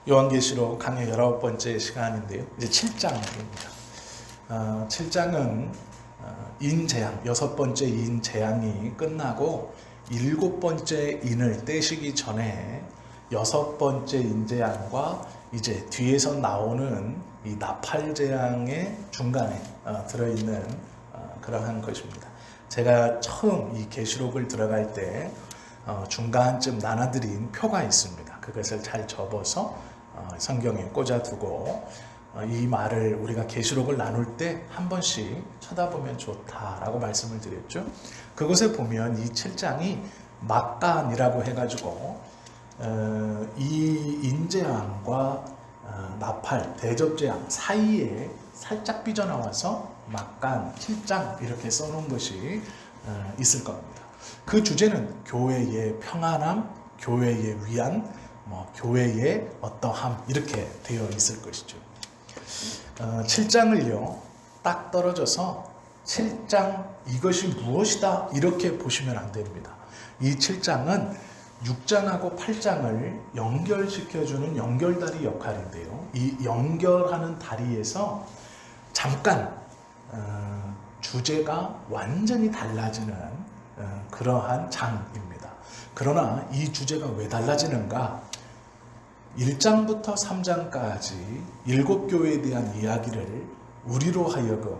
요한계시록 강의 19번째 시간인데요. 이제 7장입니다. 7장은 인재앙, 6번째 인재앙이 끝나고 7번째 인을 떼시기 전에 6번째 인재앙과 이제 뒤에서 나오는 이 나팔재앙의 중간에 들어있는 그러한 것입니다. 제가 처음 이 계시록을 들어갈 때 중간쯤 나눠드린 표가 있습니다. 그것을 잘 접어서 성경에 꽂아두고 이 말을 우리가 계시록을 나눌 때 한 번씩 쳐다보면 좋다라고 말씀을 드렸죠. 그곳에 보면 이 7장이 막간이라고 해가지고 이 인재왕과 나팔, 대접재앙 사이에 살짝 삐져나와서 막간 7장 이렇게 써놓은 것이 있을 겁니다. 그 주제는 교회의 평안함, 교회의 위안, 교회의 어떠함 이렇게 되어 있을 것이죠. 7장을요 딱 떨어져서 7장 이것이 무엇이다 이렇게 보시면 안 됩니다. 이 7장은 6장하고 8장을 연결시켜주는 연결다리 역할인데요. 이 연결하는 다리에서 잠깐 주제가 완전히 달라지는 그러한 장입니다. 그러나 이 주제가 왜 달라지는가? 1장부터 3장까지 7교회에 대한 이야기를 우리로 하여금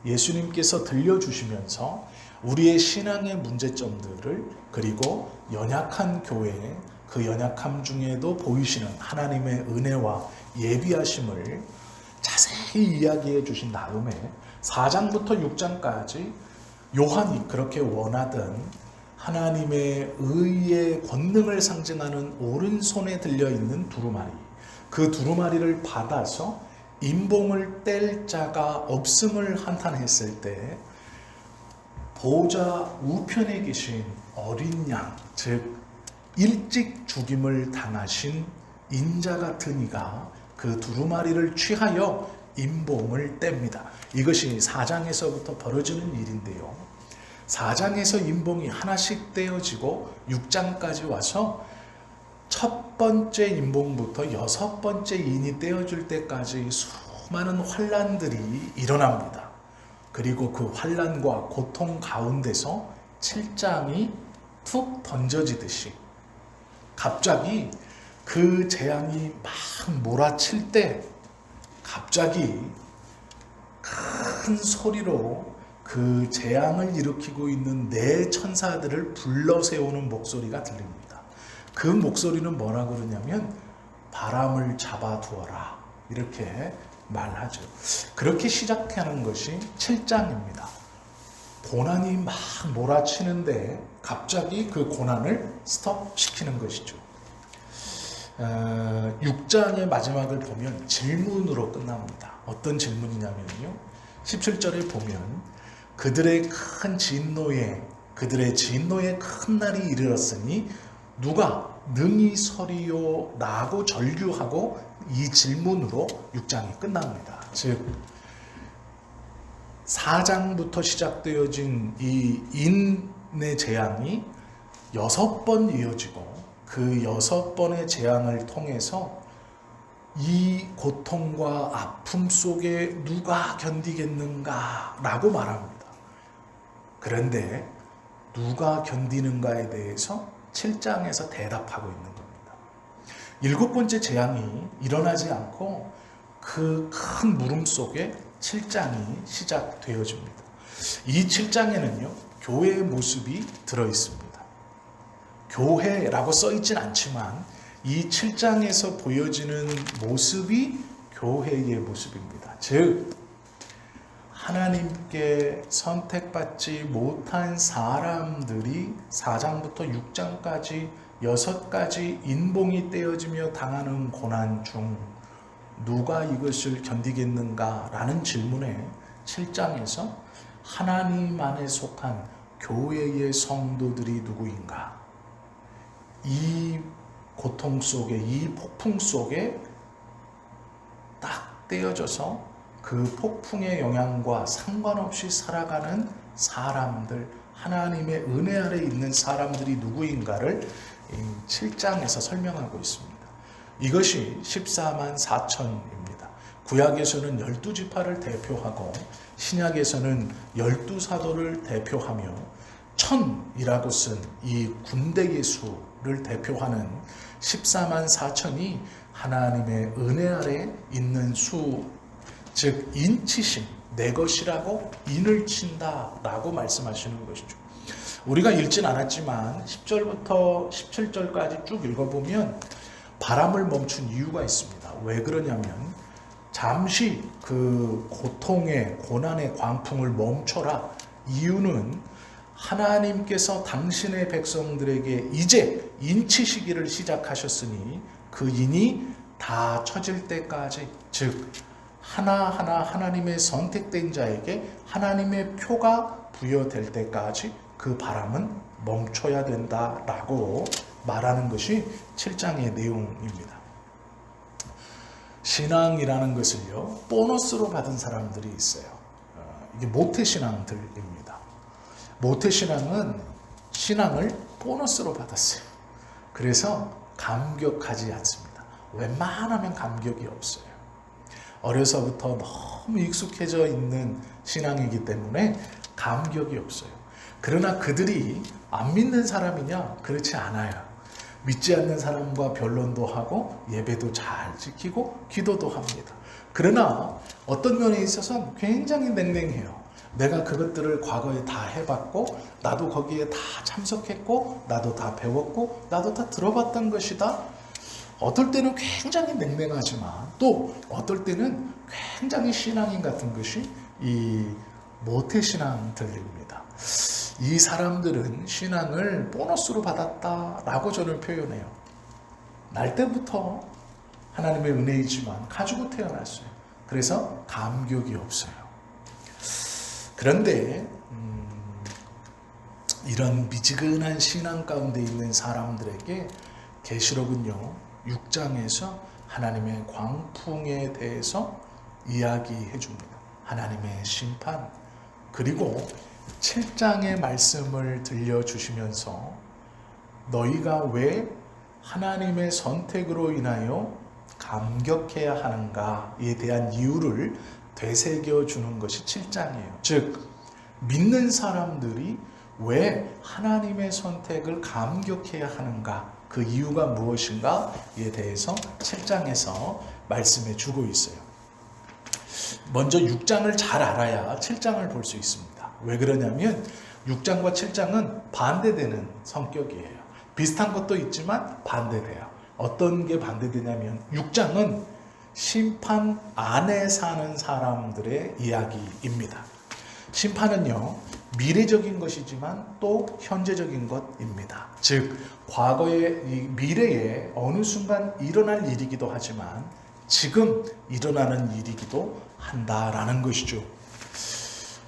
예수님께서 들려주시면서 우리의 신앙의 문제점들을 그리고 연약한 교회, 그 연약함 중에도 보이시는 하나님의 은혜와 예비하심을 자세히 이야기해 주신 다음에 4장부터 6장까지 요한이 그렇게 원하던 하나님의 의의 권능을 상징하는 오른손에 들려있는 두루마리, 그 두루마리를 받아서 임봉을 뗄 자가 없음을 한탄했을 때 보호자 우편에 계신 어린 양, 즉 일찍 죽임을 당하신 인자 같은 이가 그 두루마리를 취하여 임봉을 뗍니다. 이것이 4장에서부터 벌어지는 일인데요. 4장에서 임봉이 하나씩 떼어지고 6장까지 와서 첫 번째 임봉부터 6번째 인이 떼어질 때까지 수많은 환난들이 일어납니다. 그리고 그 환난과 고통 가운데서 7장이 툭 던져지듯이 갑자기 그 재앙이 막 몰아칠 때 갑자기 큰 소리로 그 재앙을 일으키고 있는 네 천사들을 불러 세우는 목소리가 들립니다. 그 목소리는 뭐라고 그러냐면 바람을 잡아두어라 이렇게 말하죠. 그렇게 시작하는 것이 7장입니다. 고난이 막 몰아치는데 갑자기 그 고난을 스톱시키는 것이죠. 6장의 마지막을 보면 질문으로 끝납니다. 어떤 질문이냐면요. 17절에 보면 그들의 진노의 큰 날이 이르렀으니 누가 능히 서리요 라고 절규하고 이 질문으로 6장이 끝납니다. 즉 4장부터 시작되어진 이 인의 재앙이 6번 이어지고 그 6번의 재앙을 통해서 이 고통과 아픔 속에 누가 견디겠는가 라고 말합니다. 그런데 누가 견디는가에 대해서 7장에서 대답하고 있는 겁니다. 7번째 재앙이 일어나지 않고 그 큰 물음 속에 7장이 시작되어집니다. 이 7장에는요 교회의 모습이 들어있습니다. 교회라고 써있진 않지만 이 7장에서 보여지는 모습이 교회의 모습입니다. 즉 하나님께 선택받지 못한 사람들이 4장부터 6장까지 6가지 인봉이 떼어지며 당하는 고난 중 누가 이것을 견디겠는가 라는 질문에 7장에서 하나님 안에 속한 교회의 성도들이 누구인가, 이 고통 속에 이 폭풍 속에 딱 떼어져서 그 폭풍의 영향과 상관없이 살아가는 사람들, 하나님의 은혜 아래 있는 사람들이 누구인가를 7장에서 설명하고 있습니다. 이것이 14만 4천입니다. 구약에서는 12지파를 대표하고 신약에서는 12사도를 대표하며 천이라고 쓴 이 군대의 수를 대표하는 14만 4천이 하나님의 은혜 아래 있는 수, 즉 인치심, 내 것이라고 인을 친다라고 말씀하시는 것이죠. 우리가 읽진 않았지만 10절부터 17절까지 쭉 읽어보면 바람을 멈춘 이유가 있습니다. 왜 그러냐면 잠시 그 고통의 고난의 광풍을 멈춰라. 이유는 하나님께서 당신의 백성들에게 이제 인치시기를 시작하셨으니 그 인이 다 쳐질 때까지, 즉 하나하나 하나님의 선택된 자에게 하나님의 표가 부여될 때까지 그 바람은 멈춰야 된다라고 말하는 것이 7장의 내용입니다. 신앙이라는 것을요, 보너스로 받은 사람들이 있어요. 이게 모태신앙들입니다. 모태신앙은 신앙을 보너스로 받았어요. 그래서 감격하지 않습니다. 웬만하면 감격이 없어요. 어려서부터 너무 익숙해져 있는 신앙이기 때문에 감격이 없어요. 그러나 그들이 안 믿는 사람이냐? 그렇지 않아요. 믿지 않는 사람과 변론도 하고 예배도 잘 지키고 기도도 합니다. 그러나 어떤 면에 있어서는 굉장히 냉랭해요. 내가 그것들을 과거에 다 해봤고 나도 거기에 다 참석했고 나도 다 배웠고 나도 다 들어봤던 것이다. 어떨 때는 굉장히 냉랭하지만 또 어떨 때는 굉장히 신앙인 같은 것이 이 모태신앙들입니다. 이 사람들은 신앙을 보너스로 받았다라고 저는 표현해요. 날 때부터 하나님의 은혜이지만 가지고 태어났어요. 그래서 감격이 없어요. 그런데 이런 미지근한 신앙 가운데 있는 사람들에게 계시록은요 6장에서 하나님의 광풍에 대해서 이야기해 줍니다. 하나님의 심판, 그리고 7장의 말씀을 들려주시면서 너희가 왜 하나님의 선택으로 인하여 감격해야 하는가에 대한 이유를 되새겨 주는 것이 7장이에요. 즉 믿는 사람들이 왜 하나님의 선택을 감격해야 하는가, 그 이유가 무엇인가에 대해서 7장에서 말씀해 주고 있어요. 먼저 6장을 잘 알아야 7장을 볼 수 있습니다. 왜 그러냐면 6장과 7장은 반대되는 성격이에요. 비슷한 것도 있지만 반대돼요. 어떤 게 반대되냐면 6장은 심판 안에 사는 사람들의 이야기입니다. 심판은요 미래적인 것이지만 또 현재적인 것입니다. 즉 과거의 미래에 어느 순간 일어날 일이기도 하지만 지금 일어나는 일이기도 한다라는 것이죠.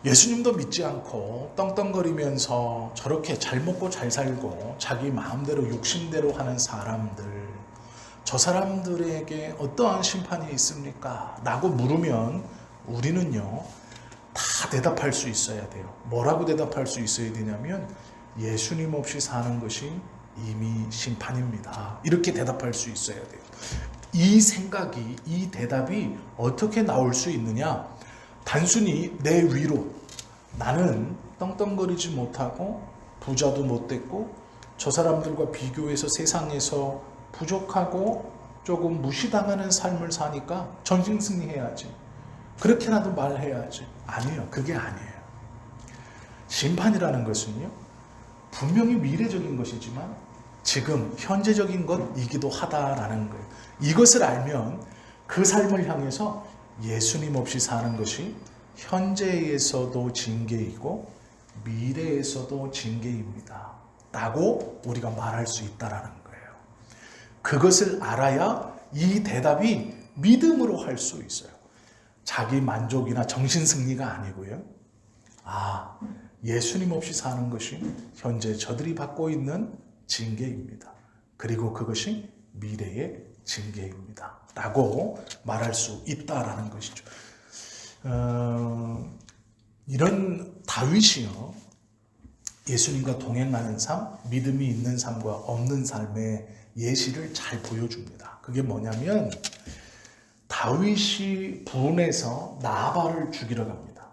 예수님도 믿지 않고 떵떵거리면서 저렇게 잘 먹고 잘 살고 자기 마음대로 욕심대로 하는 사람들, 저 사람들에게 어떠한 심판이 있습니까? 라고 물으면 우리는요 다 대답할 수 있어야 돼요. 뭐라고 대답할 수 있어야 되냐면 예수님 없이 사는 것이 이미 심판입니다. 이렇게 대답할 수 있어야 돼요. 이 생각이, 이 대답이 어떻게 나올 수 있느냐? 단순히 내 위로 나는 떵떵거리지 못하고 부자도 못 됐고 저 사람들과 비교해서 세상에서 부족하고 조금 무시당하는 삶을 사니까 전심승리해야지, 그렇게라도 말해야지. 아니에요. 그게 아니에요. 심판이라는 것은요 분명히 미래적인 것이지만 지금 현재적인 것이기도 하다라는 거예요. 이것을 알면 그 삶을 향해서 예수님 없이 사는 것이 현재에서도 징계이고 미래에서도 징계입니다 라고 우리가 말할 수 있다라는 거예요. 그것을 알아야 이 대답이 믿음으로 할 수 있어요. 자기 만족이나 정신승리가 아니고요. 아, 예수님 없이 사는 것이 현재 저들이 받고 있는 징계입니다. 그리고 그것이 미래의 징계입니다 라고 말할 수 있다라는 것이죠. 이런 다윗이요 예수님과 동행하는 삶, 믿음이 있는 삶과 없는 삶의 예시를 잘 보여줍니다. 그게 뭐냐면 다윗이 분해서 나발을 죽이러 갑니다.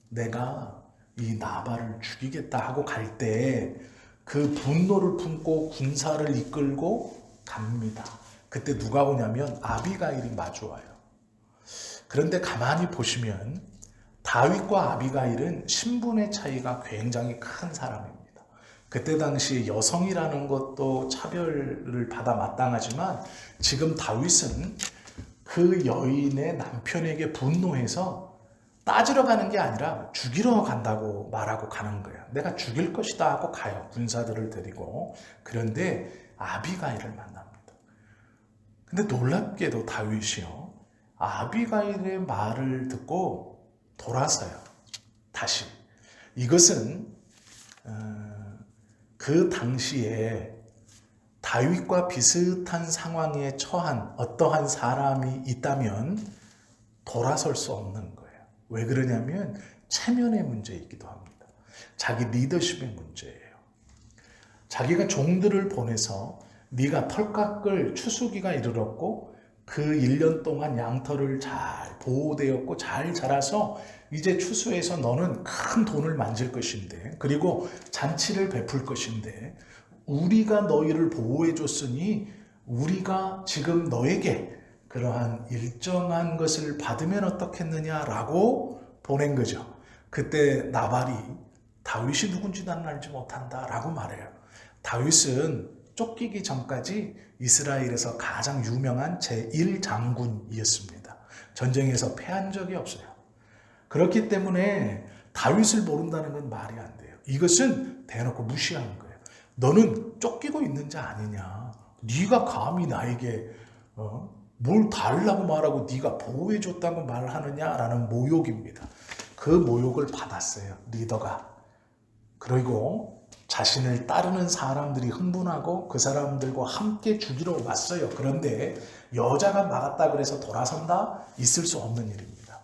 내가 이 나발을 죽이겠다 하고 갈 때 그 분노를 품고 군사를 이끌고 갑니다. 그때 누가 오냐면 아비가일이 마주와요. 그런데 가만히 보시면 다윗과 아비가일은 신분의 차이가 굉장히 큰 사람입니다. 그때 당시 여성이라는 것도 차별을 받아 마땅하지만 지금 다윗은 그 여인의 남편에게 분노해서 따지러 가는 게 아니라 죽이러 간다고 말하고 가는 거예요. 내가 죽일 것이다 하고 가요. 군사들을 데리고. 그런데 아비가일을 만납니다. 근데 놀랍게도 다윗이요, 아비가일의 말을 듣고 돌아서요. 다시. 이것은 그 당시에 다윗과 비슷한 상황에 처한 어떠한 사람이 있다면 돌아설 수 없는 거예요. 왜 그러냐면 체면의 문제이기도 합니다. 자기 리더십의 문제예요. 자기가 종들을 보내서 네가 털깎을 추수기가 이르렀고 그 1년 동안 양털을 잘 보호되었고 잘 자라서 이제 추수해서 너는 큰 돈을 만질 것인데, 그리고 잔치를 베풀 것인데, 우리가 너희를 보호해 줬으니 우리가 지금 너에게 그러한 일정한 것을 받으면 어떻겠느냐라고 보낸 거죠. 그때 나발이 다윗이 누군지 나는 알지 못한다 라고 말해요. 다윗은 쫓기기 전까지 이스라엘에서 가장 유명한 제1장군이었습니다. 전쟁에서 패한 적이 없어요. 그렇기 때문에 다윗을 모른다는 건 말이 안 돼요. 이것은 대놓고 무시하는 거예요. 너는 쫓기고 있는 자 아니냐. 네가 감히 나에게 뭘 달라고 말하고 네가 보호해 줬다고 말하느냐라는 모욕입니다. 그 모욕을 받았어요, 리더가. 그리고 자신을 따르는 사람들이 흥분하고 그 사람들과 함께 죽이러 왔어요. 그런데 여자가 막았다 그래서 돌아선다? 있을 수 없는 일입니다.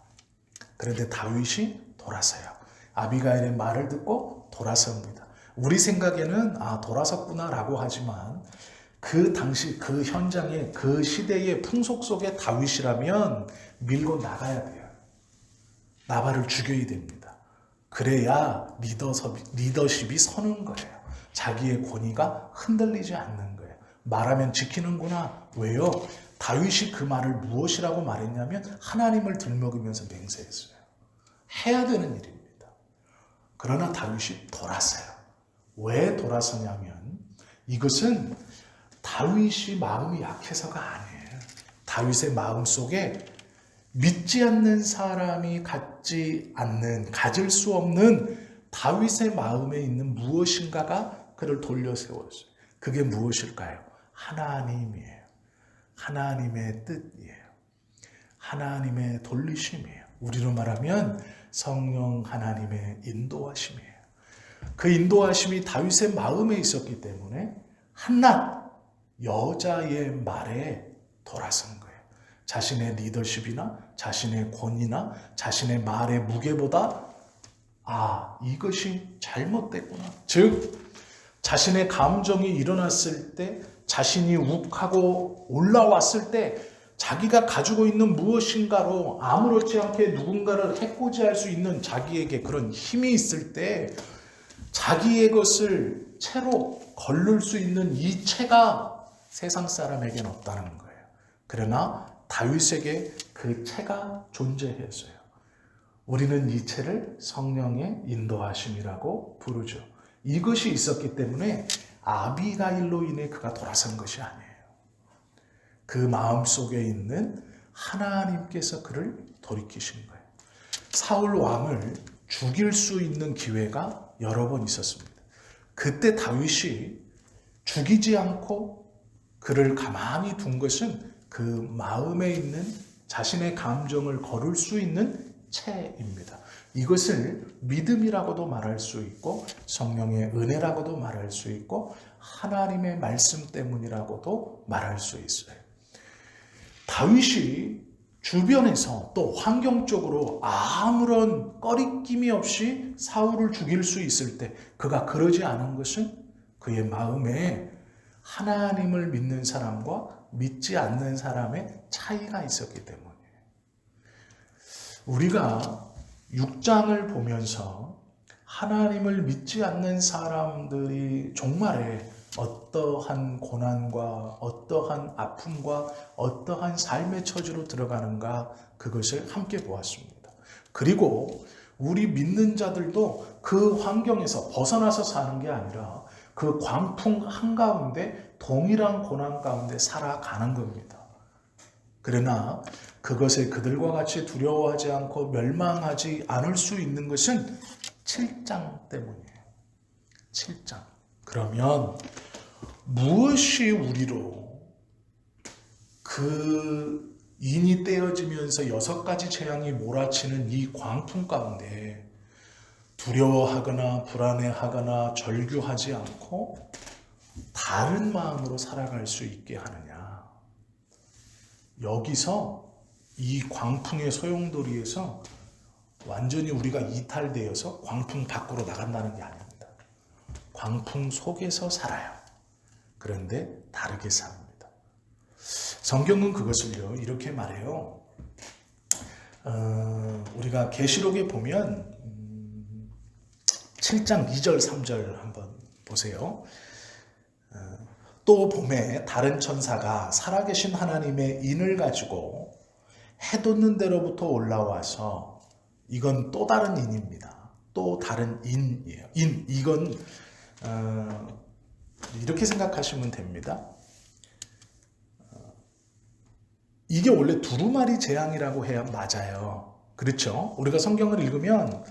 그런데 다윗이 돌아서요. 아비가일의 말을 듣고 돌아섭니다. 우리 생각에는 돌아섰구나라고 하지만 그 당시 그 현장에 그 시대의 풍속 속의 다윗이라면 밀고 나가야 돼요. 나발을 죽여야 됩니다. 그래야 리더십이 서는 거예요. 자기의 권위가 흔들리지 않는 거예요. 말하면 지키는구나. 왜요? 다윗이 그 말을 무엇이라고 말했냐면 하나님을 들먹이면서 맹세했어요. 해야 되는 일입니다. 그러나 다윗이 돌아서요. 왜 돌아서냐면 이것은 다윗이 마음이 약해서가 아니에요. 다윗의 마음 속에 믿지 않는 사람이 가질 수 없는 다윗의 마음에 있는 무엇인가가 그를 돌려 세웠어요. 그게 무엇일까요? 하나님이에요. 하나님의 뜻이에요. 하나님의 돌리심이에요. 우리로 말하면 성령 하나님의 인도하심이에요. 그 인도하심이 다윗의 마음에 있었기 때문에 한낱 여자의 말에 돌아선 거예요. 자신의 리더십이나 자신의 권위나 자신의 말의 무게보다 이것이 잘못됐구나. 즉 자신의 감정이 일어났을 때, 자신이 욱하고 올라왔을 때 자기가 가지고 있는 무엇인가로 아무렇지 않게 누군가를 해코지할 수 있는 자기에게 그런 힘이 있을 때 자기의 것을 채로 걸를 수 있는 이 채가 세상 사람에게는 없다는 거예요. 그러나 다윗에게 그 채가 존재했어요. 우리는 이 채를 성령의 인도하심이라고 부르죠. 이것이 있었기 때문에 아비가일로 인해 그가 돌아선 것이 아니에요. 그 마음속에 있는 하나님께서 그를 돌이키신 거예요. 사울 왕을 죽일 수 있는 기회가 여러 번 있었습니다. 그때 다윗이 죽이지 않고 그를 가만히 둔 것은 그 마음에 있는 자신의 감정을 거를 수 있는 채입니다. 이것을 믿음이라고도 말할 수 있고 성령의 은혜라고도 말할 수 있고 하나님의 말씀 때문이라고도 말할 수 있어요. 다윗이 주변에서 또 환경적으로 아무런 꺼리낌이 없이 사울을 죽일 수 있을 때 그가 그러지 않은 것은 그의 마음에 하나님을 믿는 사람과 믿지 않는 사람의 차이가 있었기 때문이에요. 우리가 6장을 보면서 하나님을 믿지 않는 사람들이 종말에 어떠한 고난과 어떠한 아픔과 어떠한 삶의 처지로 들어가는가, 그것을 함께 보았습니다. 그리고 우리 믿는 자들도 그 환경에서 벗어나서 사는 게 아니라 그 광풍 한가운데 동일한 고난 가운데 살아가는 겁니다. 그러나 그것에 그들과 같이 두려워하지 않고 멸망하지 않을 수 있는 것은 7장 때문이에요. 7장. 그러면 무엇이 우리로 그 인이 떼어지면서 6가지 재앙이 몰아치는 이 광풍 가운데 두려워하거나 불안해하거나 절규하지 않고 다른 마음으로 살아갈 수 있게 하느냐? 여기서 이 광풍의 소용돌이에서 완전히 우리가 이탈되어서 광풍 밖으로 나간다는 게 아닙니다. 광풍 속에서 살아요. 그런데 다르게 삽니다. 성경은 그것을요 이렇게 말해요. 우리가 계시록에 보면 7장 2절 3절 한번 보세요. 또 봄에 다른 천사가 살아계신 하나님의 인을 가지고 해 돋는 데로부터 올라와서, 이건 또 다른 인입니다. 또 다른 인이에요. 이건 이렇게 생각하시면 됩니다. 이게 원래 두루마리 재앙이라고 해야 맞아요. 그렇죠? 우리가 성경을 읽으면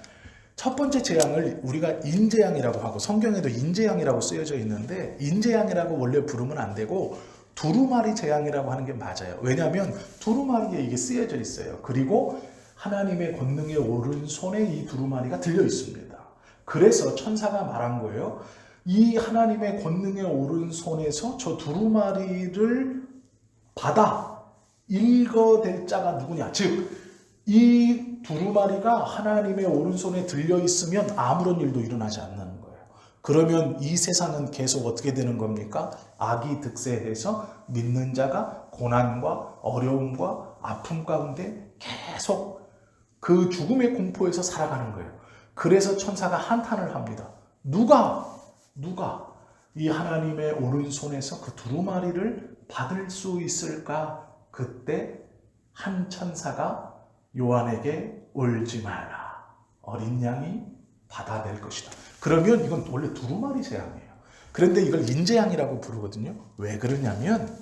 첫 번째 재앙을 우리가 인재앙이라고 하고, 성경에도 인재앙이라고 쓰여져 있는데 인재앙이라고 원래 부르면 안 되고 두루마리 재앙이라고 하는 게 맞아요. 왜냐하면 두루마리에 이게 쓰여져 있어요. 그리고 하나님의 권능의 오른손에 이 두루마리가 들려 있습니다. 그래서 천사가 말한 거예요. 이 하나님의 권능의 오른손에서 저 두루마리를 받아 읽어댈 자가 누구냐. 즉 이 두루마리가 하나님의 오른손에 들려 있으면 아무런 일도 일어나지 않는 거예요. 그러면 이 세상은 계속 어떻게 되는 겁니까? 악이 득세해서 믿는 자가 고난과 어려움과 아픔 가운데 계속 그 죽음의 공포에서 살아가는 거예요. 그래서 천사가 한탄을 합니다. 누가 이 하나님의 오른손에서 그 두루마리를 받을 수 있을까? 그때 한 천사가 요한에게 울지 마라. 어린 양이 받아낼 것이다. 그러면 이건 원래 두루마리 재앙이에요. 그런데 이걸 인재앙이라고 부르거든요. 왜 그러냐면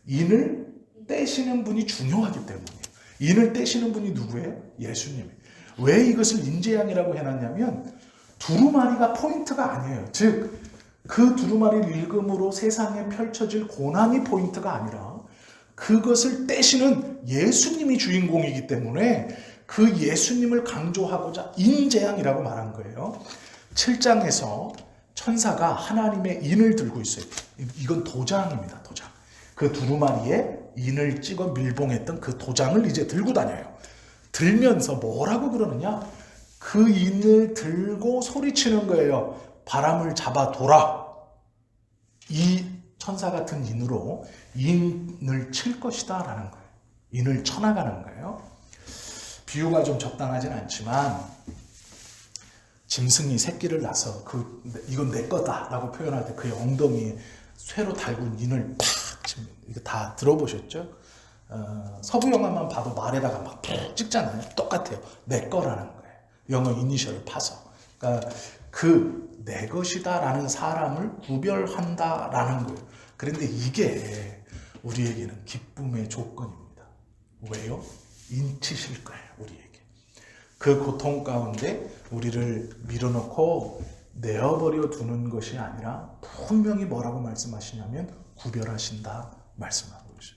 인을 떼시는 분이 중요하기 때문이에요. 인을 떼시는 분이 누구예요? 예수님이에요. 왜 이것을 인재앙이라고 해놨냐면 두루마리가 포인트가 아니에요. 즉 그 두루마리를 읽음으로 세상에 펼쳐질 고난이 포인트가 아니라 그것을 떼시는 예수님이 주인공이기 때문에 그 예수님을 강조하고자 인재앙이라고 말한 거예요. 7장에서 천사가 하나님의 인을 들고 있어요. 이건 도장입니다. 도장. 그 두루마리에 인을 찍어 밀봉했던 그 도장을 이제 들고 다녀요. 들면서 뭐라고 그러느냐? 그 인을 들고 소리치는 거예요. 바람을 잡아둬라. 이 천사 같은 인으로 인을 칠 것이다 라는 거예요. 인을 쳐나가는 거예요. 비유가 좀 적당하진 않지만 짐승이 새끼를 낳아서 이건 내 거다 라고 표현할 때 그의 엉덩이에 쇠로 달군 인을 팍 칩니다. 이거 다 들어보셨죠? 서부 영화만 봐도 말에다가 막 푹 찍잖아요. 똑같아요. 내 거라는 거예요. 영어 이니셜을 파서. 그러니까 내 것이다 라는 사람을 구별한다 라는 거예요. 그런데 이게 우리에게는 기쁨의 조건입니다. 왜요? 인치실 거예요. 우리에게. 그 고통 가운데 우리를 밀어넣고 내어버려 두는 것이 아니라 분명히 뭐라고 말씀하시냐면 구별하신다 말씀하고 있어요.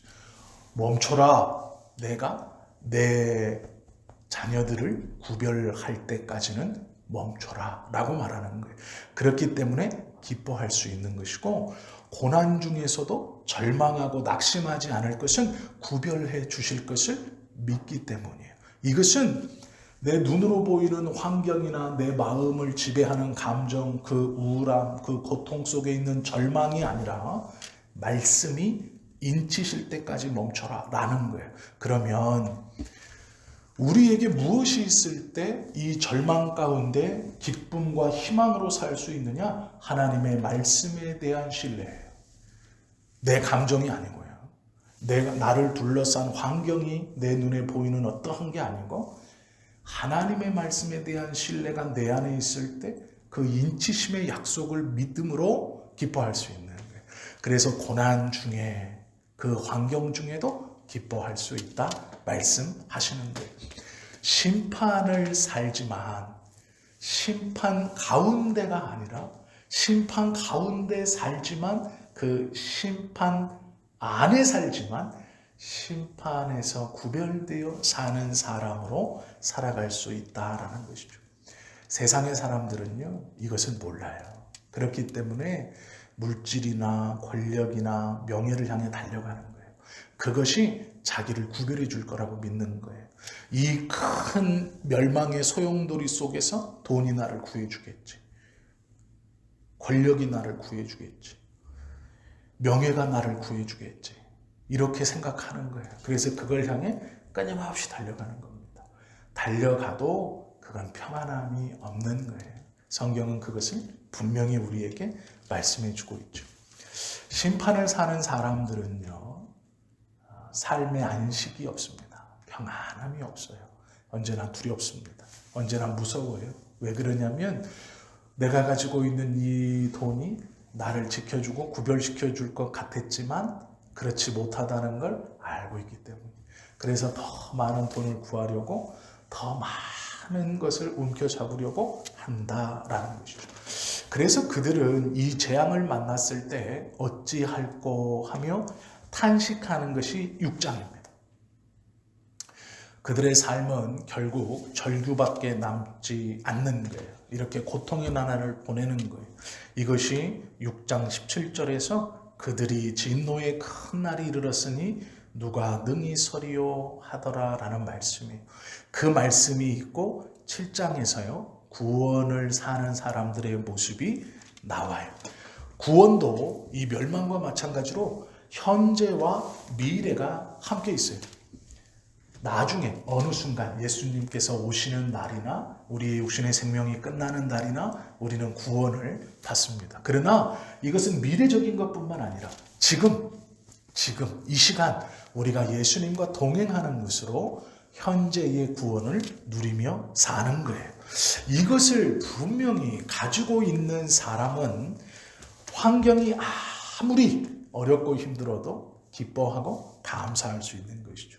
멈춰라. 내가 내 자녀들을 구별할 때까지는 멈춰라 라고 말하는 거예요. 그렇기 때문에 기뻐할 수 있는 것이고, 고난 중에서도 절망하고 낙심하지 않을 것은 구별해 주실 것을 믿기 때문이에요. 이것은 내 눈으로 보이는 환경이나 내 마음을 지배하는 감정, 그 우울함, 그 고통 속에 있는 절망이 아니라 말씀이 인치실 때까지 멈춰라 라는 거예요. 그러면 우리에게 무엇이 있을 때 이 절망 가운데 기쁨과 희망으로 살 수 있느냐? 하나님의 말씀에 대한 신뢰예요. 내 감정이 아니고요. 내가 나를 둘러싼 환경이 내 눈에 보이는 어떠한 게 아니고 하나님의 말씀에 대한 신뢰가 내 안에 있을 때 그 인치심의 약속을 믿음으로 기뻐할 수 있는 거예요. 그래서 고난 중에 그 환경 중에도 기뻐할 수 있다 말씀하시는 거예요. 심판을 살지만 심판 가운데가 아니라 심판 가운데 살지만 그 심판 안에 살지만 심판에서 구별되어 사는 사람으로 살아갈 수 있다라는 것이죠. 세상의 사람들은요, 이것을 몰라요. 그렇기 때문에 물질이나 권력이나 명예를 향해 달려가는 거예요. 그것이 자기를 구별해 줄 거라고 믿는 거예요. 이 큰 멸망의 소용돌이 속에서 돈이 나를 구해주겠지. 권력이 나를 구해주겠지. 명예가 나를 구해주겠지. 이렇게 생각하는 거예요. 그래서 그걸 향해 끊임없이 달려가는 겁니다. 달려가도 그건 평안함이 없는 거예요. 성경은 그것을 분명히 우리에게 말씀해 주고 있죠. 심판을 사는 사람들은요, 삶의 안식이 없습니다. 평안함이 없어요. 언제나 두렵습니다. 언제나 무서워요. 왜 그러냐면 내가 가지고 있는 이 돈이 나를 지켜주고 구별시켜 줄 것 같았지만 그렇지 못하다는 걸 알고 있기 때문에. 그래서 더 많은 돈을 구하려고 더 많은 것을 움켜잡으려고 한다라는 것이죠. 그래서 그들은 이 재앙을 만났을 때 어찌할꼬 하며 탄식하는 것이 6장입니다. 그들의 삶은 결국 절규밖에 남지 않는 거예요. 이렇게 고통의 나날을 보내는 거예요. 이것이 6장 17절에서 그들이 진노의 큰 날이 이르렀으니 누가 능히 서리요 하더라 라는 말씀이에요. 그 말씀이 있고 7장에서요. 구원을 사는 사람들의 모습이 나와요. 구원도 이 멸망과 마찬가지로 현재와 미래가 함께 있어요. 나중에 어느 순간 예수님께서 오시는 날이나 우리의 육신의 생명이 끝나는 날이나 우리는 구원을 받습니다. 그러나 이것은 미래적인 것뿐만 아니라 지금 이 시간 우리가 예수님과 동행하는 것으로 현재의 구원을 누리며 사는 거예요. 이것을 분명히 가지고 있는 사람은 환경이 아무리 어렵고 힘들어도 기뻐하고 감사할 수 있는 것이죠.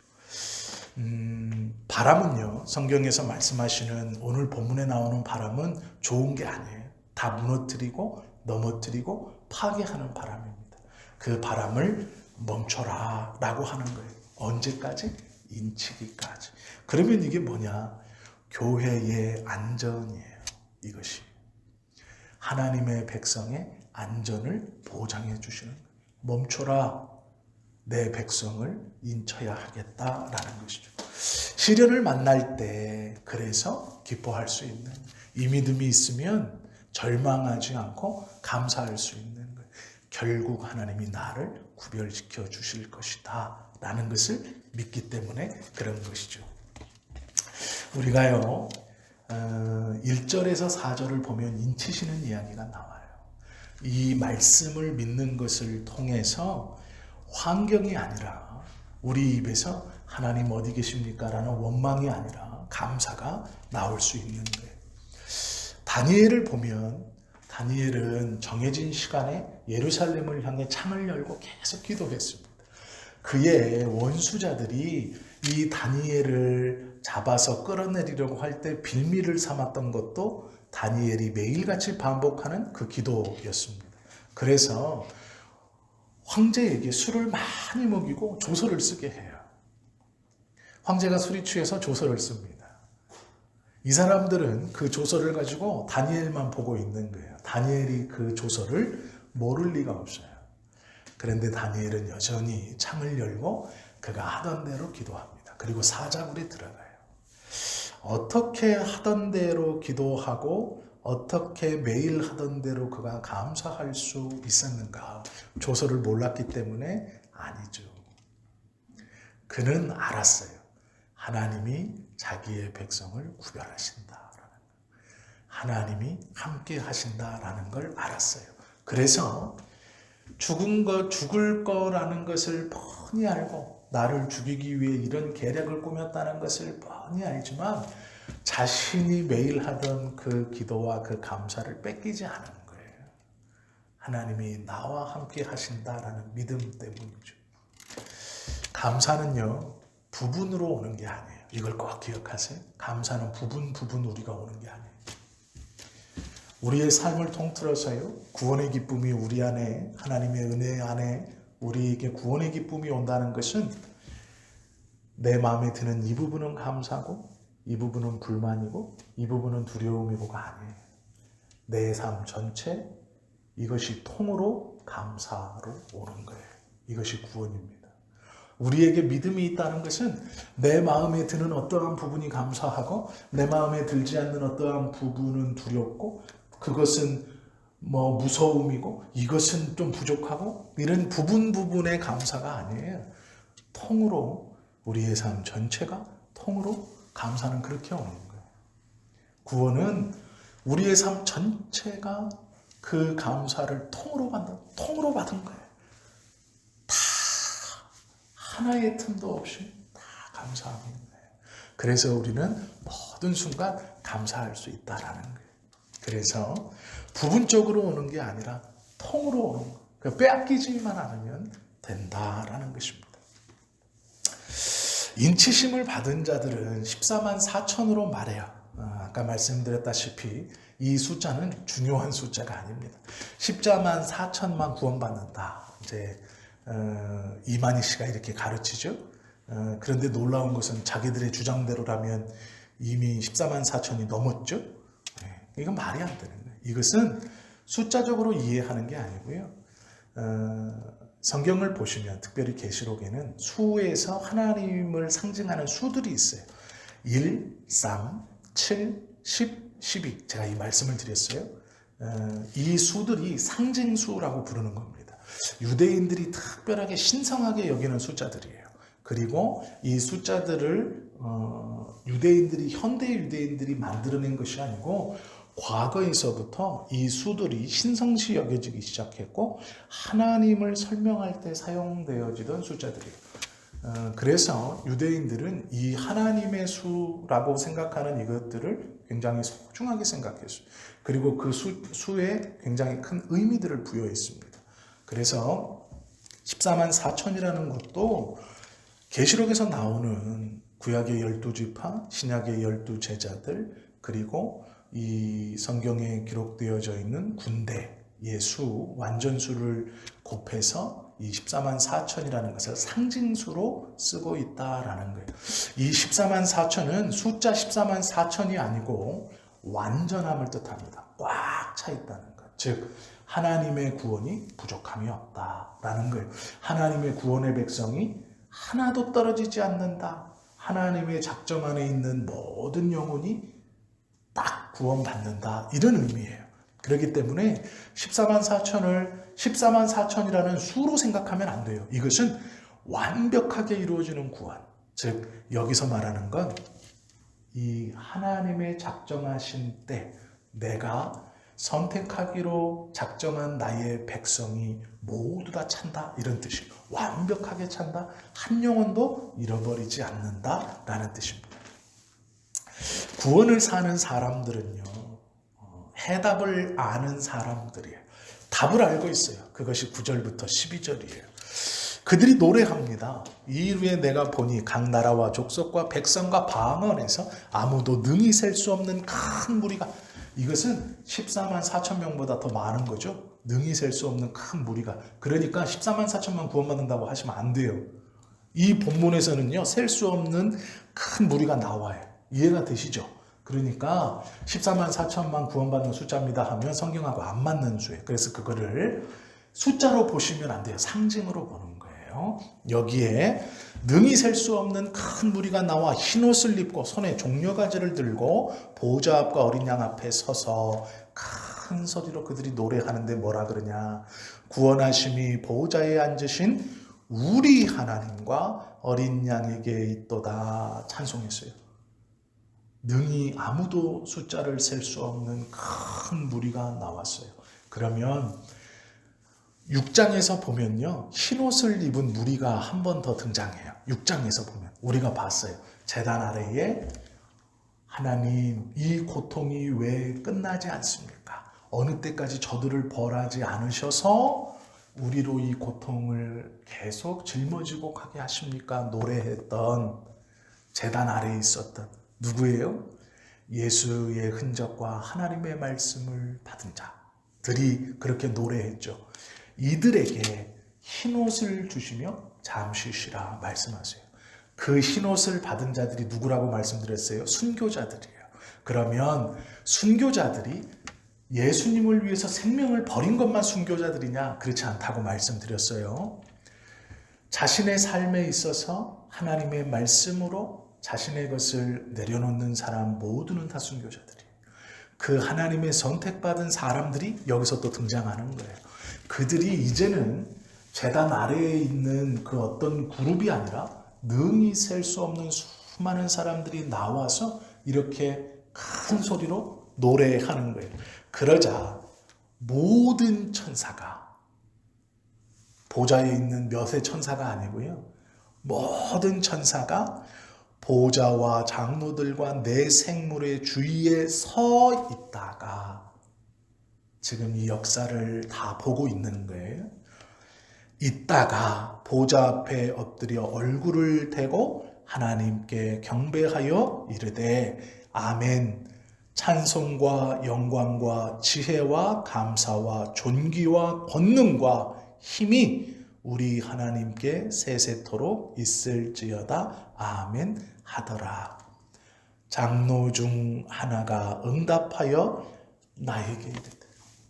바람은요, 성경에서 말씀하시는 오늘 본문에 나오는 바람은 좋은 게 아니에요. 다 무너뜨리고 넘어뜨리고 파괴하는 바람입니다. 그 바람을 멈춰라 라고 하는 거예요. 언제까지? 인치기까지. 그러면 이게 뭐냐? 교회의 안전이에요. 이것이 하나님의 백성의 안전을 보장해 주시는 거예요. 멈춰라. 내 백성을 인쳐야 하겠다라는 것이죠. 시련을 만날 때 그래서 기뻐할 수 있는 이 믿음이 있으면 절망하지 않고 감사할 수 있는 거예요. 결국 하나님이 나를 구별시켜 주실 것이다 라는 것을 믿기 때문에 그런 것이죠. 우리가요 1절에서 4절을 보면 인치시는 이야기가 나와요. 이 말씀을 믿는 것을 통해서 환경이 아니라 우리 입에서 하나님 어디 계십니까? 라는 원망이 아니라 감사가 나올 수 있는 거예요. 다니엘을 보면 다니엘은 정해진 시간에 예루살렘을 향해 창을 열고 계속 기도했습니다. 그의 원수자들이 이 다니엘을 잡아서 끌어내리려고 할 때 빌미를 삼았던 것도 다니엘이 매일같이 반복하는 그 기도였습니다. 그래서 황제에게 술을 많이 먹이고 조서를 쓰게 해요. 황제가 술이 취해서 조서를 씁니다. 이 사람들은 그 조서를 가지고 다니엘만 보고 있는 거예요. 다니엘이 그 조서를 모를 리가 없어요. 그런데 다니엘은 여전히 창을 열고 그가 하던 대로 기도합니다. 그리고 사자굴에 들어가요. 어떻게 하던 대로 기도하고 어떻게 매일 하던 대로 그가 감사할 수 있었는가? 조서를 몰랐기 때문에 아니죠. 그는 알았어요. 하나님이 자기의 백성을 구별하신다라는 거. 하나님이 함께 하신다라는 걸 알았어요. 그래서 죽을 거라는 것을 뻔히 알고 나를 죽이기 위해 이런 계략을 꾸몄다는 것을 뻔히 알지만 자신이 매일 하던 그 기도와 그 감사를 뺏기지 않은 거예요. 하나님이 나와 함께 하신다라는 믿음 때문이죠. 감사는요, 부분으로 오는 게 아니에요. 이걸 꼭 기억하세요. 감사는 부분 우리가 오는 게 아니에요. 우리의 삶을 통틀어서요, 구원의 기쁨이 우리 안에, 하나님의 은혜 안에 우리에게 구원의 기쁨이 온다는 것은 내 마음에 드는 이 부분은 감사고 이 부분은 불만이고 이 부분은 두려움이고가 아니에요. 내 삶 전체 이것이 통으로 감사로 오는 거예요. 이것이 구원입니다. 우리에게 믿음이 있다는 것은 내 마음에 드는 어떠한 부분이 감사하고 내 마음에 들지 않는 어떠한 부분은 두렵고 그것은 무서움이고 이것은 좀 부족하고 이런 부분의 감사가 아니에요. 통으로 우리의 삶 전체가 통으로 감사는 그렇게 오는 거예요. 구원은 우리의 삶 전체가 그 감사를 통으로 받은 거예요. 다 하나의 틈도 없이 다 감사하는 거예요. 그래서 우리는 모든 순간 감사할 수 있다라는 거예요. 그래서 부분적으로 오는 게 아니라 통으로 오는 거예요. 그러니까 빼앗기지만 않으면 된다라는 것입니다. 인치심을 받은 자들은 14만 4천으로 말해요. 아까 말씀드렸다시피 이 숫자는 중요한 숫자가 아닙니다. 14만 4천만 구원받는다. 이제 이만희 씨가 이렇게 가르치죠. 그런데 놀라운 것은 자기들의 주장대로라면 이미 14만 4천이 넘었죠. 이건 말이 안 되는 거예요. 이것은 숫자적으로 이해하는 게 아니고요. 성경을 보시면 특별히 계시록에는 수에서 하나님을 상징하는 수들이 있어요. 1, 3, 7, 10, 12. 제가 이 말씀을 드렸어요. 이 수들이 상징수라고 부르는 겁니다. 유대인들이 특별하게 신성하게 여기는 숫자들이에요. 그리고 이 숫자들을 현대 유대인들이 만들어낸 것이 아니고 과거에서부터 이 수들이 신성시 여겨지기 시작했고 하나님을 설명할 때 사용되어지던 숫자들이에요. 그래서 유대인들은 이 하나님의 수라고 생각하는 이것들을 굉장히 소중하게 생각했어요. 그리고 그 수에 굉장히 큰 의미들을 부여했습니다. 그래서 14만 4천이라는 것도 계시록에서 나오는 구약의 12지파, 신약의 12제자들, 그리고 이 성경에 기록되어져 있는 군대의 수, 완전수를 곱해서 이 14만 4천이라는 것을 상징수로 쓰고 있다라는 거예요. 이 14만 4천은 숫자 14만 4천이 아니고 완전함을 뜻합니다. 꽉 차 있다는 것. 즉 하나님의 구원이 부족함이 없다라는 거예요. 하나님의 구원의 백성이 하나도 떨어지지 않는다. 하나님의 작정 안에 있는 모든 영혼이 딱 구원받는다. 이런 의미예요. 그렇기 때문에 14만 4천이라는 수로 생각하면 안 돼요. 이것은 완벽하게 이루어지는 구원. 즉 여기서 말하는 건 이 하나님의 작정하신 때 내가 선택하기로 작정한 나의 백성이 모두 다 찬다. 이런 뜻이에요. 완벽하게 찬다. 한 영혼도 잃어버리지 않는다라는 뜻입니다. 구원을 사는 사람들은요, 해답을 아는 사람들이에요. 답을 알고 있어요. 그것이 9절부터 12절이에요. 그들이 노래합니다. 이후에 내가 보니 각 나라와 족속과 백성과 방언에서 아무도 능히 셀 수 없는 큰 무리가, 이것은 14만 4천 명보다 더 많은 거죠. 능히 셀 수 없는 큰 무리가. 그러니까 14만 4천만 구원받는다고 하시면 안 돼요. 이 본문에서는요, 셀 수 없는 큰 무리가 나와요. 이해가 되시죠? 그러니까 14만 4천만 구원받는 숫자입니다 하면 성경하고 안 맞는 수예요. 그래서 그거를 숫자로 보시면 안 돼요. 상징으로 보는 거예요. 거예요. 여기에 능히 셀 수 없는 큰 무리가 나와 흰옷을 입고 손에 종려가지를 들고 보호자 앞과 어린 양 앞에 서서 큰 소리로 그들이 노래하는데 뭐라 그러냐. 구원하심이 보호자에 앉으신 우리 하나님과 어린 양에게 있도다 찬송했어요. 능히 아무도 숫자를 셀 수 없는 큰 무리가 나왔어요. 그러면 6장에서 보면요, 흰옷을 입은 무리가 한 번 더 등장해요. 6장에서 보면 우리가 봤어요. 제단 아래에 하나님, 이 고통이 왜 끝나지 않습니까? 어느 때까지 저들을 벌하지 않으셔서 우리로 이 고통을 계속 짊어지고 가게 하십니까? 노래했던, 제단 아래에 있었던 누구예요? 예수의 흔적과 하나님의 말씀을 받은 자들이 그렇게 노래했죠. 이들에게 흰옷을 주시며 잠시 쉬라 말씀하세요. 그 흰옷을 받은 자들이 누구라고 말씀드렸어요? 순교자들이에요. 그러면 순교자들이 예수님을 위해서 생명을 버린 것만 순교자들이냐? 그렇지 않다고 말씀드렸어요. 자신의 삶에 있어서 하나님의 말씀으로 자신의 것을 내려놓는 사람 모두는 다 순교자들이에요. 그 하나님의 선택받은 사람들이 여기서 또 등장하는 거예요. 그들이 이제는 제단 아래에 있는 그 어떤 그룹이 아니라 능히 셀 수 없는 수많은 사람들이 나와서 이렇게 큰 소리로 노래하는 거예요. 그러자 모든 천사가, 보좌에 있는 몇의 천사가 아니고요, 모든 천사가 보좌와 장로들과 내 생물의 주위에 서 있다가 지금 이 역사를 다 보고 있는 거예요. 있다가 보좌 앞에 엎드려 얼굴을 대고 하나님께 경배하여 이르되 아멘. 찬송과 영광과 지혜와 감사와 존귀와 권능과 힘이 우리 하나님께 세세토록 있을지어다. 아멘 하더라. 장로 중 하나가 응답하여 나에게 이르되,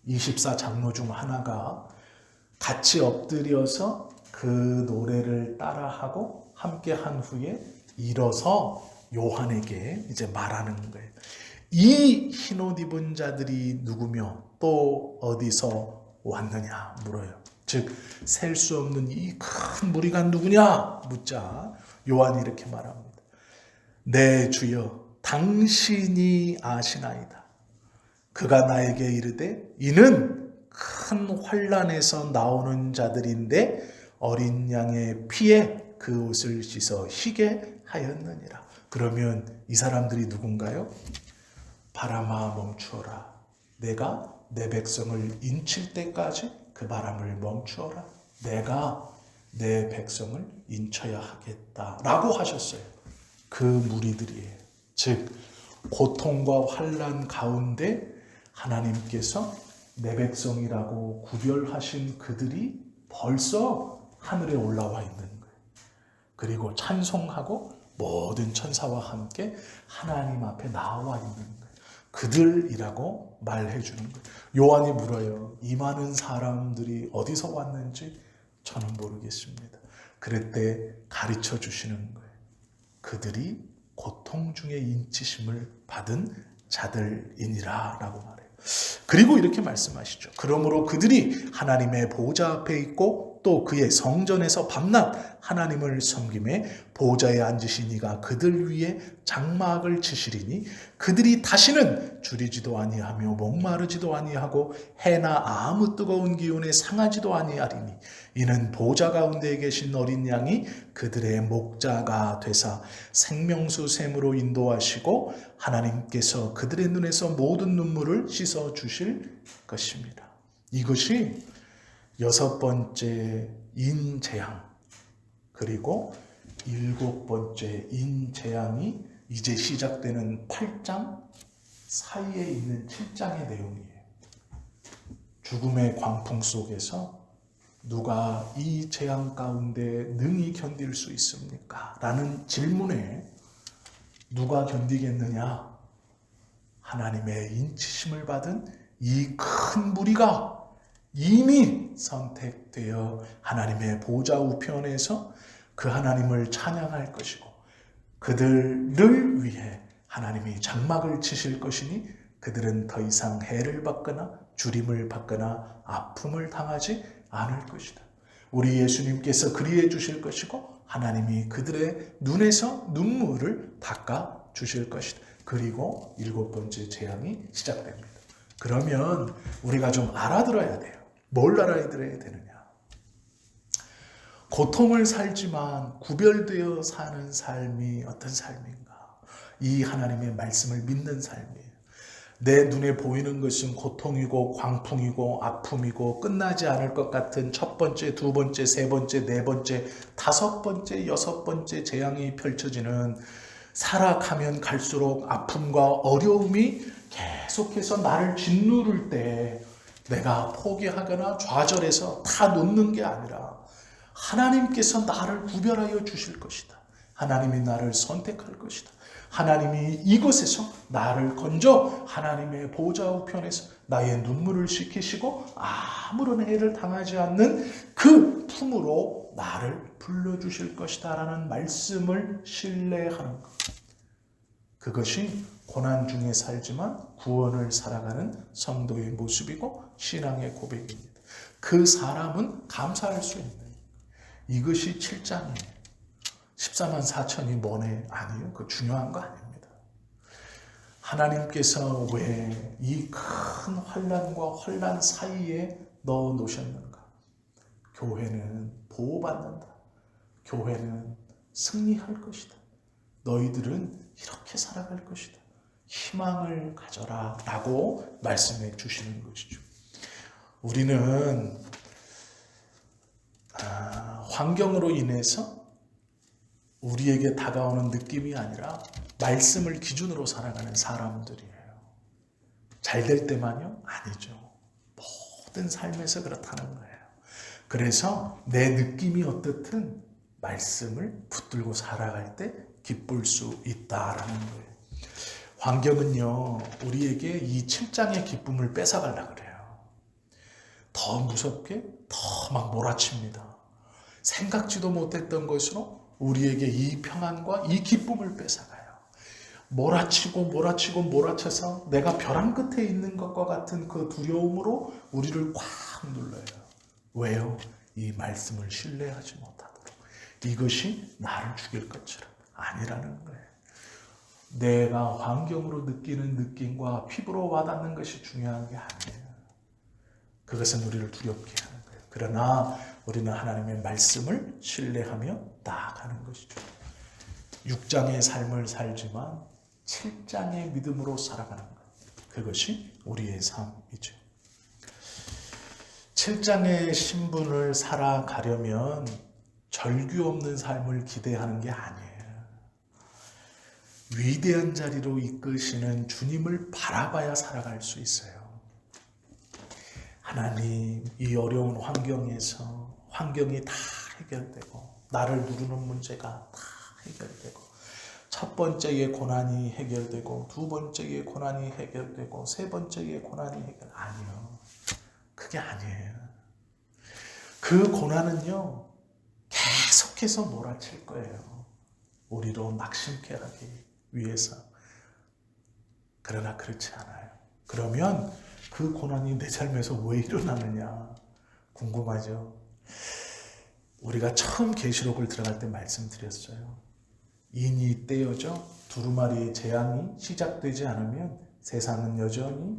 24 장로 중 하나가 같이 엎드려서 그 노래를 따라하고 함께 한 후에 일어서 요한에게 이제 말하는 거예요. 이 흰옷 입은 자들이 누구며 또 어디서 왔느냐 물어요. 즉 셀 수 없는 이 큰 무리가 누구냐 묻자 요한이 이렇게 말합니다. 네 주여, 당신이 아시나이다. 그가 나에게 이르되 이는 큰 환난에서 나오는 자들인데 어린 양의 피에 그 옷을 씻어 희게 하였느니라. 그러면 이 사람들이 누군가요? 바람아 멈추어라. 내가 내 백성을 인칠 때까지 그 바람을 멈추어라. 내가 내 백성을 인쳐야 하겠다 라고 하셨어요. 그 무리들이에요. 즉 고통과 환난 가운데 하나님께서 내 백성이라고 구별하신 그들이 벌써 하늘에 올라와 있는 거예요. 그리고 찬송하고 모든 천사와 함께 하나님 앞에 나와 있는 거예요. 그들이라고 말해 주는 거예요. 요한이 물어요. 이 많은 사람들이 어디서 왔는지 저는 모르겠습니다. 그랬대 가르쳐 주시는 거예요. 그들이 고통 중에 인치심을 받은 자들이니라 라고 말해요. 그리고 이렇게 말씀하시죠. 그러므로 그들이 하나님의 보호자 앞에 있고 또 그의 성전에서 밤낮 하나님을 섬김에 보호자에 앉으신 이가 그들 위에 장막을 치시리니 그들이 다시는 줄이지도 아니하며 목마르지도 아니하고 해나 아무 뜨거운 기운에 상하지도 아니하리니 이는 보호자 가운데 계신 어린 양이 그들의 목자가 되사 생명수 샘으로 인도하시고 하나님께서 그들의 눈에서 모든 눈물을 씻어 주실 것입니다. 이것이 6번째 인재앙 그리고 7번째 인재앙이 이제 시작되는 8장 사이에 있는 7장의 내용이에요. 죽음의 광풍 속에서 누가 이 재앙 가운데 능히 견딜 수 있습니까? 라는 질문에 누가 견디겠느냐? 하나님의 인치심을 받은 이 큰 무리가 이미 선택되어 하나님의 보좌 우편에서 그 하나님을 찬양할 것이고 그들을 위해 하나님이 장막을 치실 것이니 그들은 더 이상 해를 받거나 주림을 받거나 아픔을 당하지 않을 것이다. 우리 예수님께서 그리해 주실 것이고 하나님이 그들의 눈에서 눈물을 닦아 주실 것이다. 그리고 7번째 재앙이 시작됩니다. 그러면 우리가 좀 알아들어야 돼요. 뭘 알아들어야 되느냐? 고통을 살지만 구별되어 사는 삶이 어떤 삶인가? 이 하나님의 말씀을 믿는 삶이에요. 내 눈에 보이는 것은 고통이고 광풍이고 아픔이고 끝나지 않을 것 같은 첫 번째, 두 번째, 세 번째, 네 번째, 다섯 번째, 여섯 번째 재앙이 펼쳐지는 살아가면 갈수록 아픔과 어려움이 계속해서 나를 짓누를 때 내가 포기하거나 좌절해서 다 놓는 게 아니라 하나님께서 나를 구별하여 주실 것이다. 하나님이 나를 선택할 것이다. 하나님이 이곳에서 나를 건져 하나님의 보좌 우편에서 나의 눈물을 씻기시고 아무런 해를 당하지 않는 그 품으로 나를 불러주실 것이다 라는 말씀을 신뢰하는 것. 그것이 고난 중에 살지만 구원을 살아가는 성도의 모습이고 신앙의 고백입니다. 그 사람은 감사할 수 있는 이것이 7장이에요. 14만 4천이 뭐네? 아니요. 그 중요한 거 아닙니다. 하나님께서 왜 이 큰 환난과 환난 사이에 넣어 놓으셨는가? 교회는 보호받는다. 교회는 승리할 것이다. 너희들은 이렇게 살아갈 것이다. 희망을 가져라 라고 말씀해 주시는 것이죠. 우리는 환경으로 인해서 우리에게 다가오는 느낌이 아니라 말씀을 기준으로 살아가는 사람들이에요. 잘 될 때만요? 아니죠. 모든 삶에서 그렇다는 거예요. 그래서 내 느낌이 어떻든 말씀을 붙들고 살아갈 때 기쁠 수 있다라는 거예요. 환경은요, 우리에게 이 7장의 기쁨을 뺏어가려고 그래요. 더 무섭게, 더 막 몰아칩니다. 생각지도 못했던 것으로 우리에게 이 평안과 이 기쁨을 뺏어가요. 몰아쳐서 내가 벼랑 끝에 있는 것과 같은 그 두려움으로 우리를 꽉 눌러요. 왜요? 이 말씀을 신뢰하지 못하도록. 이것이 나를 죽일 것처럼 아니라는 거예요. 내가 환경으로 느끼는 느낌과 피부로 와닿는 것이 중요한 게 아니에요. 그것은 우리를 두렵게 하는 거예요. 그러나 우리는 하나님의 말씀을 신뢰하며 나아가는 것이죠. 6장의 삶을 살지만 7장의 믿음으로 살아가는 것. 그것이 우리의 삶이죠. 7장의 신분을 살아가려면 절규 없는 삶을 기대하는 게 아니에요. 위대한 자리로 이끄시는 주님을 바라봐야 살아갈 수 있어요. 하나님, 이 어려운 환경에서 환경이 다 해결되고 나를 누르는 문제가 다 해결되고 첫 번째의 고난이 해결되고 두 번째의 고난이 해결되고 세 번째의 고난이 아니요. 그게 아니에요. 그 고난은요, 계속해서 몰아칠 거예요. 우리로 낙심케 하기 위해서. 그러나 그렇지 않아요. 그러면 그 고난이 내 삶에서 왜 일어나느냐 궁금하죠? 우리가 처음 계시록을 들어갈 때 말씀드렸어요. 인이 떼어져 두루마리의 재앙이 시작되지 않으면 세상은 여전히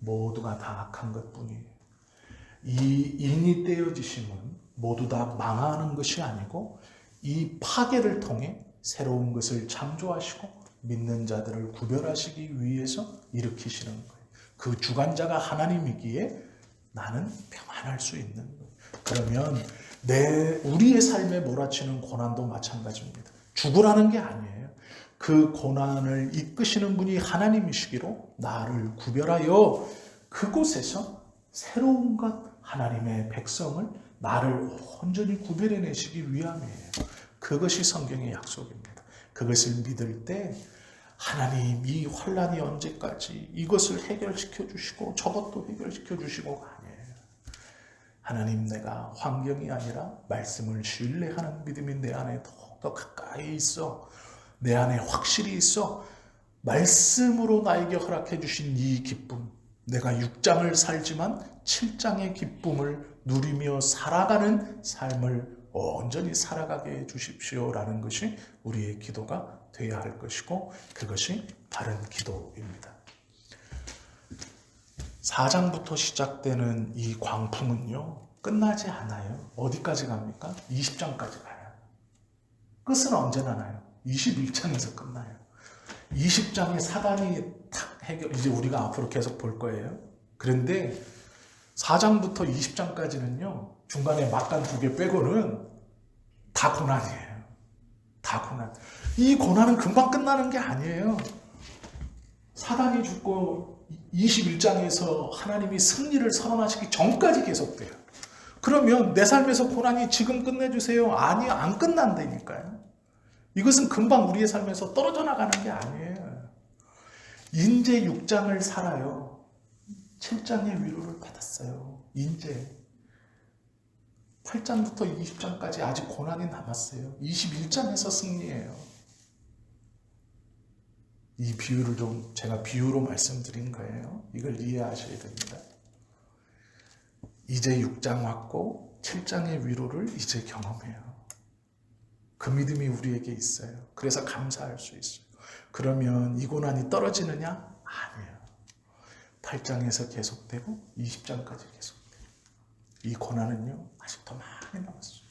모두가 다 악한 것뿐이에요. 이 인이 떼어지심은 모두 다 망하는 것이 아니고 이 파괴를 통해 새로운 것을 창조하시고 믿는 자들을 구별하시기 위해서 일으키시는 거예요. 그 주관자가 하나님이기에 나는 평안할 수 있는 거예요. 그러면 우리의 삶에 몰아치는 고난도 마찬가지입니다. 죽으라는 게 아니에요. 그 고난을 이끄시는 분이 하나님이시기로 나를 구별하여 그곳에서 새로운 것, 하나님의 백성을 나를 온전히 구별해내시기 위함이에요. 그것이 성경의 약속입니다. 그것을 믿을 때 하나님, 이 환난이 언제까지 이것을 해결시켜 주시고 저것도 해결시켜 주시고가 아니에요. 하나님, 내가 환경이 아니라 말씀을 신뢰하는 믿음이 내 안에 더욱더 가까이 있어. 내 안에 확실히 있어. 말씀으로 나에게 허락해 주신 이 기쁨, 내가 6장을 살지만 7장의 기쁨을 누리며 살아가는 삶을 온전히 살아가게 해 주십시오라는 것이 우리의 기도가 되어야 할 것이고, 그것이 바른 기도입니다. 4장부터 시작되는 이 광풍은요, 끝나지 않아요. 어디까지 갑니까? 20장까지 가요. 끝은 언제 나나요? 21장에서 끝나요. 20장에 사단이 탁 이제 우리가 앞으로 계속 볼 거예요. 그런데 4장부터 20장까지는요, 중간에 막간 2개 빼고는 다 고난이에요. 다 고난. 이 고난은 금방 끝나는 게 아니에요. 사단이 죽고 21장에서 하나님이 승리를 선언하시기 전까지 계속돼요. 그러면 내 삶에서 고난이 지금 끝내주세요. 아니요, 안 끝난다니까요. 이것은 금방 우리의 삶에서 떨어져 나가는 게 아니에요. 인제 6장을 살아요. 7장의 위로를 받았어요. 인제 8장부터 20장까지 아직 고난이 남았어요. 21장에서 승리해요. 이 비유를 좀 제가 비유로 말씀드린 거예요. 이걸 이해하셔야 됩니다. 이제 6장 왔고 7장의 위로를 이제 경험해요. 그 믿음이 우리에게 있어요. 그래서 감사할 수 있어요. 그러면 이 고난이 떨어지느냐? 아니에요. 8장에서 계속되고 20장까지 계속돼요. 이 고난은요, 아직도 많이 남았어요.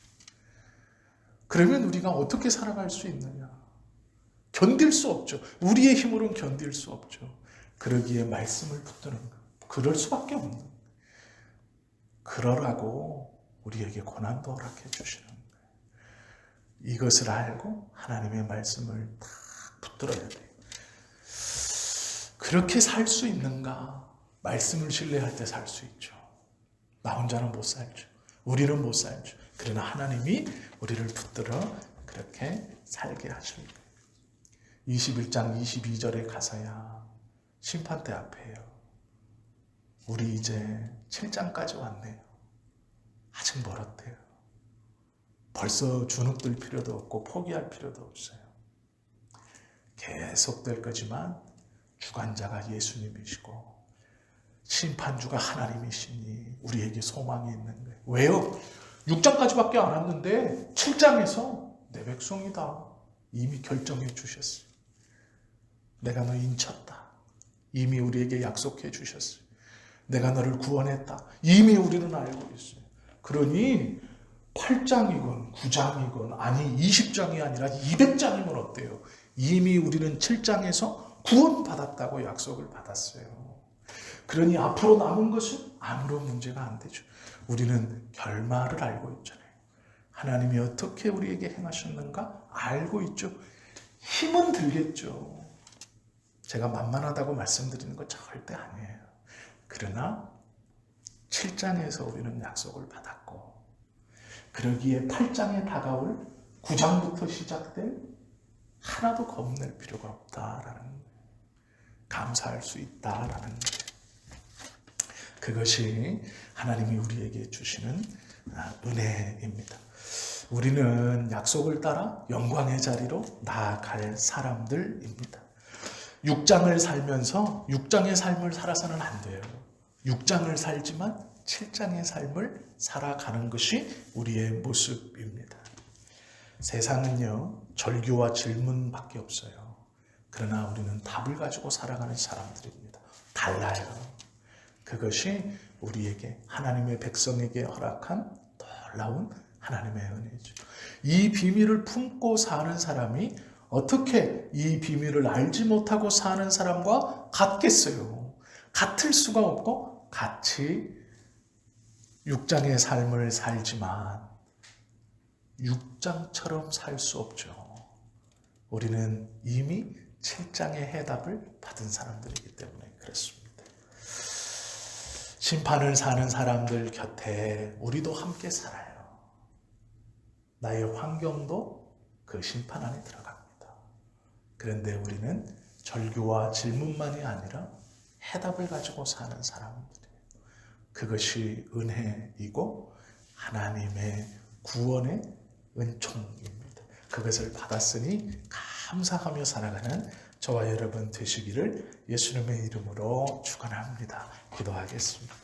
그러면 우리가 어떻게 살아갈 수 있느냐? 견딜 수 없죠. 우리의 힘으로는 견딜 수 없죠. 그러기에 말씀을 붙드는 거. 그럴 수밖에 없는 거예요. 그러라고 우리에게 고난도 허락해 주시는 거예요. 이것을 알고 하나님의 말씀을 딱 붙들어야 돼요. 그렇게 살 수 있는가? 말씀을 신뢰할 때 살 수 있죠. 나 혼자는 못 살죠. 우리는 못 살죠. 그러나 하나님이 우리를 붙들어 그렇게 살게 하실 거예요. 21장 22절의 가사야, 심판대 앞에요. 우리 이제 7장까지 왔네요. 아직 멀었대요. 벌써 주눅들 필요도 없고 포기할 필요도 없어요. 계속될 거지만 주관자가 예수님이시고 심판주가 하나님이시니 우리에게 소망이 있는 거예요. 왜요? 6장까지밖에 안 왔는데 7장에서 내 백성이다. 이미 결정해 주셨어요. 내가 너 인쳤다. 이미 우리에게 약속해 주셨어요. 내가 너를 구원했다. 이미 우리는 알고 있어요. 그러니 8장이건 9장이건 아니 20장이 아니라 200장이면 어때요? 이미 우리는 7장에서 구원받았다고 약속을 받았어요. 그러니 앞으로 남은 것은 아무런 문제가 안 되죠. 우리는 결말을 알고 있잖아요. 하나님이 어떻게 우리에게 행하셨는가 알고 있죠. 힘은 들겠죠. 제가 만만하다고 말씀드리는 거 절대 아니에요. 그러나 7장에서 우리는 약속을 받았고, 그러기에 8장에 다가올 9장부터 시작될 하나도 겁낼 필요가 없다라는 거예요. 감사할 수 있다라는 거예요. 그것이 하나님이 우리에게 주시는 은혜입니다. 우리는 약속을 따라 영광의 자리로 나아갈 사람들입니다. 6장을 살면서 6장의 삶을 살아서는 안 돼요. 6장을 살지만 7장의 삶을 살아가는 것이 우리의 모습입니다. 세상은요, 절규와 질문밖에 없어요. 그러나 우리는 답을 가지고 살아가는 사람들입니다. 달라요. 그것이 우리에게, 하나님의 백성에게 허락한 놀라운 하나님의 은혜죠. 이 비밀을 품고 사는 사람이 어떻게 이 비밀을 알지 못하고 사는 사람과 같겠어요? 같을 수가 없고 같이 6장의 삶을 살지만 6장처럼 살 수 없죠. 우리는 이미 7장의 해답을 받은 사람들이기 때문에 그렇습니다. 심판을 사는 사람들 곁에 우리도 함께 살아요. 나의 환경도 그 심판 안에 들어갑니다. 그런데 우리는 절규와 질문만이 아니라 해답을 가지고 사는 사람들이에요. 그것이 은혜이고 하나님의 구원의 은총입니다. 그것을 받았으니 감사하며 살아가는 저와 여러분 되시기를 예수님의 이름으로 축원합니다. 기도하겠습니다.